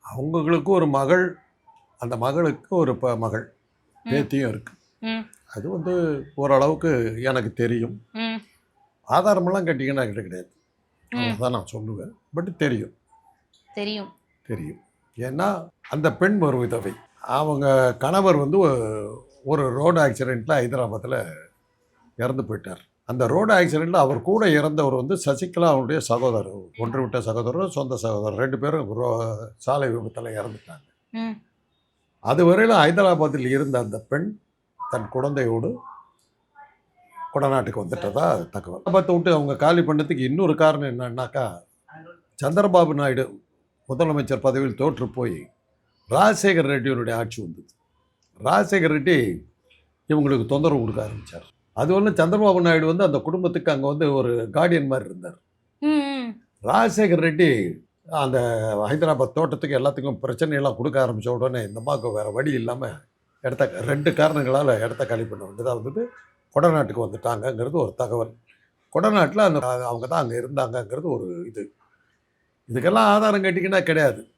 அவங்களுக்கு ஒரு மகள், அந்த மகளுக்கு ஒரு மகள், ம் பேத்தியும் இருக்கு. ம் அது வந்து ஓரளவுக்கு எனக்கு தெரியும். ம் ஆதாரமெல்லாம் கேட்டிங்கன்னா என்கிட்ட கிடையாது. ம் அவ்வளோதான் நான் சொல்லுவேன். பட் தெரியும். தெரியும். தெரியும். ஏன்னா, அந்த பெண் ஒரு விதவை. அவங்க கணவர் வந்து ஒரு ரோடு ஆக்சிடென்ட்ல ஹைதராபாத்தில இறந்து போயிட்டார். அந்த ரோடு ஆக்சிடென்ட்ல அவர் கூட இறந்தவர் வந்து சசிகலா அவருடைய சகோதரர். ஒன்று விட்ட சகோதரர், சொந்த சகோதரர் 2 பேரும் சாலை விபத்துல இறந்துட்டாங்க. ம் அதுவரையிலும் ஹைதராபாத்தில் இருந்த அந்த பெண் தன் குழந்தையோடு கொடநாட்டுக்கு வந்துட்டதா தகவல். ஹைதராபாத்தை விட்டு அவங்க காலி பண்ணதுக்கு இன்னொரு காரணம் என்னன்னாக்கா, சந்திரபாபு நாயுடு முதலமைச்சர் பதவியில் தோற்று போய் ராஜசேகர் ரெட்டியினுடைய ஆட்சி வந்தது. ராஜசேகர் ரெட்டி இவங்களுக்கு தொந்தரவு கொடுக்க ஆரம்பித்தார். அது ஒன்றும் சந்திரபாபு நாயுடு வந்து அந்த குடும்பத்துக்கு அங்கே வந்து ஒரு கார்டியன் மாதிரி இருந்தார். ம் ராஜசேகர் ரெட்டி அந்த ஹைதராபாத் தோட்டத்துக்கு எல்லாத்துக்கும் பிரச்சனையெல்லாம் கொடுக்க ஆரம்பித்த உடனே இந்த அம்மாவுக்கு வேறு வழி இல்லாமல் இடத்த 2 காரணங்களால் இடத்த காலி பண்ண வேண்டியதாக வந்தது. கொடநாட்டுக்கு வந்துட்டாங்கங்கிறது ஒரு தகவல். கொடநாட்டில் அந்த அவங்க தான் அங்கே இருந்தாங்கங்கிறது ஒரு இது. இதுக்கெல்லாம் ஆதாரம் கேட்டிங்கன்னா கிடையாது.